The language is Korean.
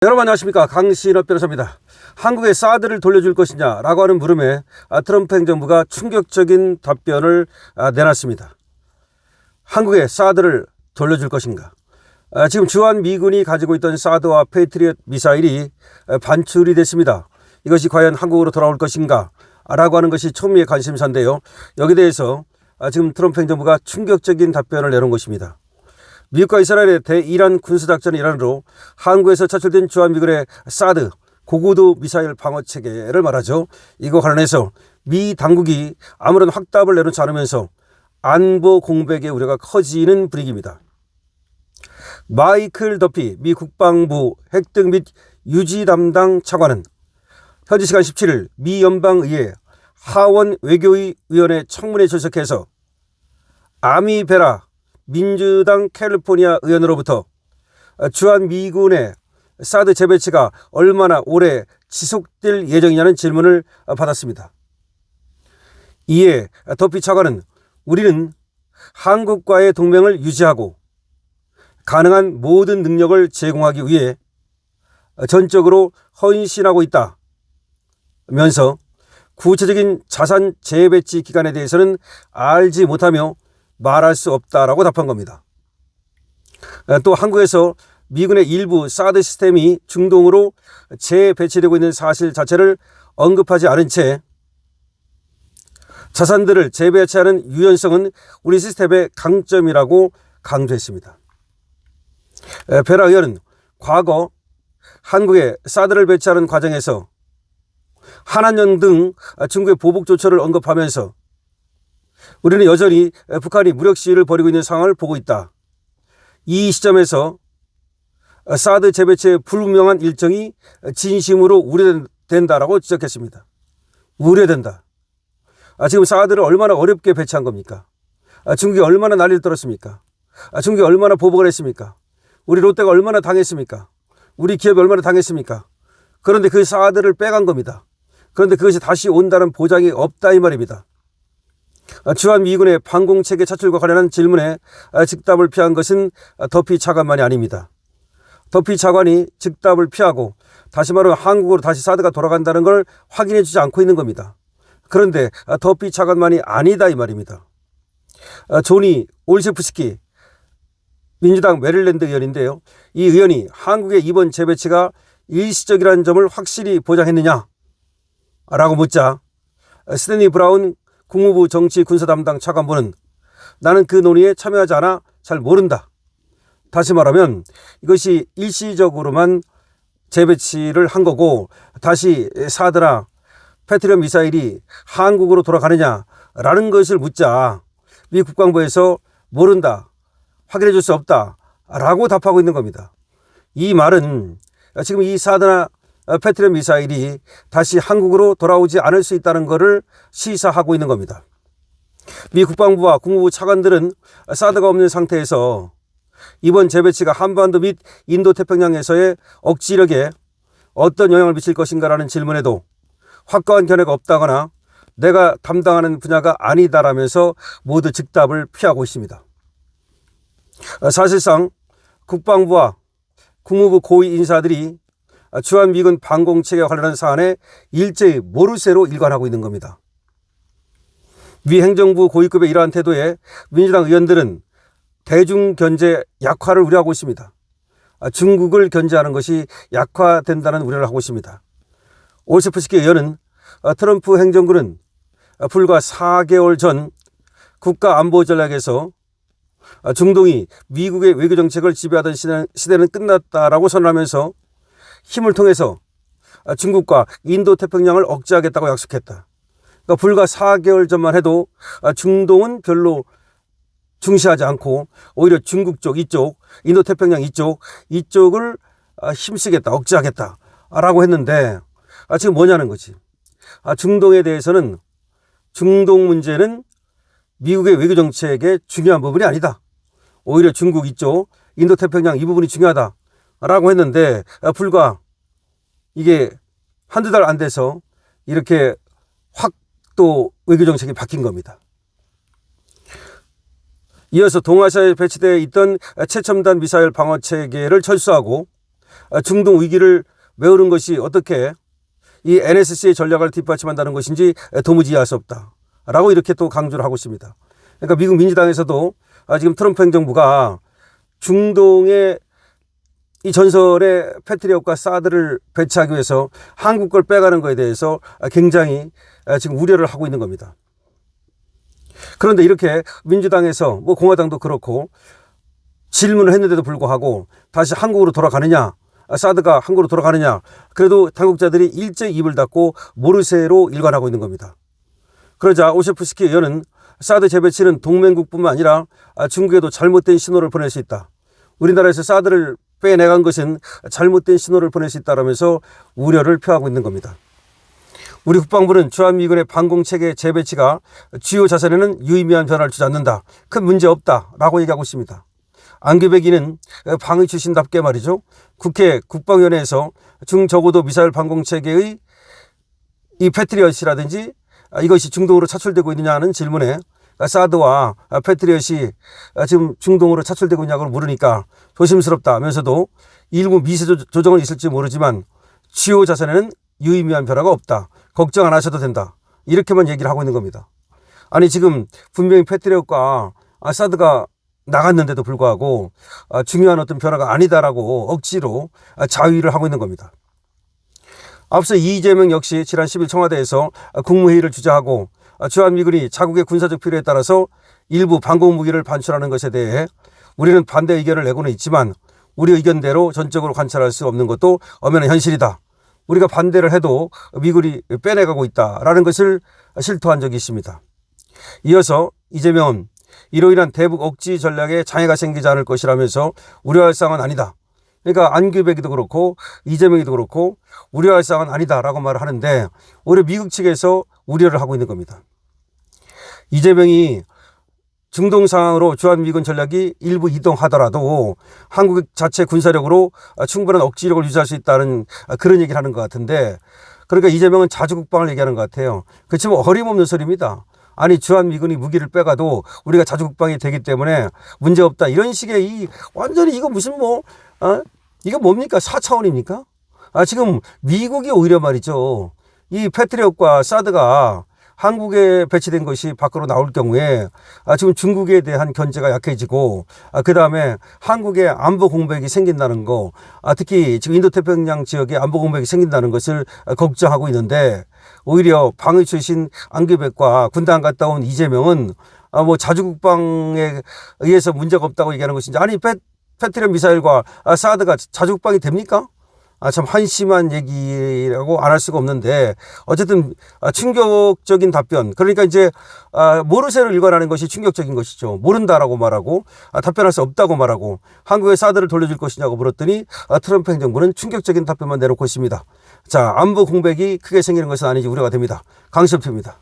여러분 안녕하십니까, 강신업 변호사입니다. 한국에 사드를 돌려줄 것이냐 라고 하는 물음에 트럼프 행정부가 충격적인 답변을 내놨습니다. 한국에 사드를 돌려줄 것인가. 지금 주한 미군이 가지고 있던 사드와 패트리엇 미사일이 반출이 됐습니다. 이것이 과연 한국으로 돌아올 것인가 라고 하는 것이 초미의 관심사인데요, 여기에 대해서 지금 트럼프 행정부가 충격적인 답변을 내놓은 것입니다. 미국과 이스라엘의 대이란 군사작전의 일환으로 한국에서 차출된 주한미군의 사드 고고도 미사일 방어체계를 말하죠. 이거 관련해서 미 당국이 아무런 확답을 내놓지 않으면서 안보 공백의 우려가 커지는 분위기입니다. 마이클 더피 미 국방부 획득 및 유지 담당 차관은 현지 시간 17일 미 연방의회 하원 외교위 위원회 청문회에 출석해서 아미 베라 민주당 캘리포니아 의원으로부터 주한 미군의 사드 재배치가 얼마나 오래 지속될 예정이냐는 질문을 받았습니다. 이에 더피 차관은 우리는 한국과의 동맹을 유지하고 가능한 모든 능력을 제공하기 위해 전적으로 헌신하고 있다면서 구체적인 자산 재배치 기간에 대해서는 알지 못하며 말할 수 없다라고 답한 겁니다. 또 한국에서 미군의 일부 사드 시스템이 중동으로 재배치되고 있는 사실 자체를 언급하지 않은 채 자산들을 재배치하는 유연성은 우리 시스템의 강점이라고 강조했습니다. 베라 의원은 과거 한국에 사드를 배치하는 과정에서 한한령 등 중국의 보복 조처를 언급하면서 우리는 여전히 북한이 무력 시위를 벌이고 있는 상황을 보고 있다. 이 시점에서 사드 재배치의 불분명한 일정이 진심으로 우려된다라고 지적했습니다. 우려된다. 지금 사드를 얼마나 어렵게 배치한 겁니까? 중국이 얼마나 난리를 떨었습니까? 중국이 얼마나 보복을 했습니까? 우리 롯데가 얼마나 당했습니까? 우리 기업이 얼마나 당했습니까? 그런데 그 사드를 빼간 겁니다. 그런데 그것이 다시 온다는 보장이 없다 이 말입니다. 주한 미군의 방공체계 차출과 관련한 질문에 즉답을 피한 것은 더피 차관만이 아닙니다. 더피 차관이 즉답을 피하고 다시 말하면 한국으로 다시 사드가 돌아간다는 걸 확인해 주지 않고 있는 겁니다. 그런데 더피 차관만이 아니다 이 말입니다. 조니 올셰프스키 민주당 메릴랜드 의원인데요, 이 의원이 한국의 이번 재배치가 일시적이라는 점을 확실히 보장했느냐 라고 묻자 스탠리 브라운 국무부 정치 군사 담당 차관보는 나는 그 논의에 참여하지 않아 잘 모른다. 다시 말하면 이것이 일시적으로만 재배치를 한 거고 다시 사드나 패트리엇 미사일이 한국으로 돌아가느냐라는 것을 묻자 미 국방부에서 모른다, 확인해 줄 수 없다 라고 답하고 있는 겁니다. 이 말은 지금 이 사드나 패트리엇 미사일이 다시 한국으로 돌아오지 않을 수 있다는 것을 시사하고 있는 겁니다. 미 국방부와 국무부 차관들은 사드가 없는 상태에서 이번 재배치가 한반도 및 인도태평양에서의 억지력에 어떤 영향을 미칠 것인가라는 질문에도 확고한 견해가 없다거나 내가 담당하는 분야가 아니다라면서 모두 즉답을 피하고 있습니다. 사실상 국방부와 국무부 고위 인사들이 주한미군 방공체계와 관련한 사안에 일제히 모르쇠로 일관하고 있는 겁니다. 미 행정부 고위급의 이러한 태도에 민주당 의원들은 대중견제 약화를 우려하고 있습니다. 중국을 견제하는 것이 약화된다는 우려를 하고 있습니다. 올셰프스키 의원은 트럼프 행정부는 불과 4개월 전 국가안보전략에서 중동이 미국의 외교정책을 지배하던 시대는 끝났다라고 선언하면서 힘을 통해서 중국과 인도태평양을 억제하겠다고 약속했다. 그러니까 불과 4개월 전만 해도 중동은 별로 중시하지 않고 오히려 중국 쪽 이쪽, 인도태평양 이쪽을 힘쓰겠다, 억제하겠다라고 했는데 지금 뭐냐는 거지. 중동에 대해서는 중동 문제는 미국의 외교정책의 중요한 부분이 아니다. 오히려 중국 이쪽, 인도태평양 이 부분이 중요하다라고 했는데 불과 이게 한두 달 안 돼서 이렇게 확 또 외교정책이 바뀐 겁니다. 이어서 동아시아에 배치되어 있던 최첨단 미사일 방어체계를 철수하고 중동 위기를 메우는 것이 어떻게 이 NSC의 전략을 뒷받침한다는 것인지 도무지 이해할 수 없다. 라고 이렇게 또 강조를 하고 있습니다. 그러니까 미국 민주당에서도 지금 트럼프 행정부가 중동의 이 전설의 패트리엇과 사드를 배치하기 위해서 한국 걸 빼가는 것에 대해서 굉장히 지금 우려를 하고 있는 겁니다. 그런데 이렇게 민주당에서 뭐 공화당도 그렇고 질문을 했는데도 불구하고 다시 한국으로 돌아가느냐, 사드가 한국으로 돌아가느냐, 그래도 당국자들이 일제히 입을 닫고 모르쇠로 일관하고 있는 겁니다. 그러자 오셰프스키 의원은 사드 재배치는 동맹국뿐만 아니라 중국에도 잘못된 신호를 보낼 수 있다. 우리나라에서 사드를 빼내간 것은 잘못된 신호를 보낼 수 있다라면서 우려를 표하고 있는 겁니다. 우리 국방부는 주한미군의 방공체계 재배치가 주요 자산에는 유의미한 변화를 주지 않는다. 큰 문제 없다라고 얘기하고 있습니다. 안규백이는 방위 출신답게 말이죠. 국회 국방위원회에서 중저고도 미사일 방공체계의 이 패트리엇이라든지 이것이 중동으로 차출되고 있느냐는 질문에 사드와 패트리엇이 지금 중동으로 차출되고 있냐고 물으니까 조심스럽다 하면서도 일부 미세 조정은 있을지 모르지만 주요 자산에는 유의미한 변화가 없다. 걱정 안 하셔도 된다. 이렇게만 얘기를 하고 있는 겁니다. 아니 지금 분명히 패트리엇과 사드가 나갔는데도 불구하고 중요한 어떤 변화가 아니다라고 억지로 자위를 하고 있는 겁니다. 앞서 이재명 역시 지난 10일 청와대에서 국무회의를 주재하고 주한미군이 자국의 군사적 필요에 따라서 일부 방공무기를 반출하는 것에 대해 우리는 반대 의견을 내고는 있지만 우리 의견대로 전적으로 관찰할 수 없는 것도 엄연한 현실이다. 우리가 반대를 해도 미군이 빼내가고 있다라는 것을 실토한 적이 있습니다. 이어서 이재명은 이로 인한 대북 억지 전략에 장애가 생기지 않을 것이라면서 우려할 사항은 아니다. 그러니까 안규백이도 그렇고 이재명이도 그렇고 우려할 사항은 아니다라고 말을 하는데 오히려 미국 측에서 우려를 하고 있는 겁니다. 이재명이 중동 상황으로 주한미군 전략이 일부 이동하더라도 한국 자체 군사력으로 충분한 억지력을 유지할 수 있다는 그런 얘기를 하는 것 같은데, 그러니까 이재명은 자주국방을 얘기하는 것 같아요. 그렇지만 어림없는 소리입니다. 아니 주한미군이 무기를 빼가도 우리가 자주국방이 되기 때문에 문제없다. 이런 식의 완전히 이거 무슨 이거 뭡니까? 4차원입니까? 지금 미국이 오히려 말이죠. 이 패트리엇과 사드가 한국에 배치된 것이 밖으로 나올 경우에 지금 중국에 대한 견제가 약해지고 그 다음에 한국의 안보 공백이 생긴다는 거, 특히 지금 인도태평양 지역에 안보 공백이 생긴다는 것을 걱정하고 있는데 오히려 방위 출신 안규백과 군대 안 갔다 온 이재명은 뭐 자주국방에 의해서 문제가 없다고 얘기하는 것인지, 아니 패트리엇 미사일과 사드가 자주국방이 됩니까? 참 한심한 얘기라고 안 할 수가 없는데 어쨌든 충격적인 답변. 그러니까 이제 모르쇠를 일관하는 것이 충격적인 것이죠. 모른다라고 말하고 답변할 수 없다고 말하고 한국에 사드를 돌려줄 것이냐고 물었더니 트럼프 행정부는 충격적인 답변만 내놓고 있습니다. 자, 안보 공백이 크게 생기는 것은 아닌지 우려가 됩니다. 강시엽표입니다.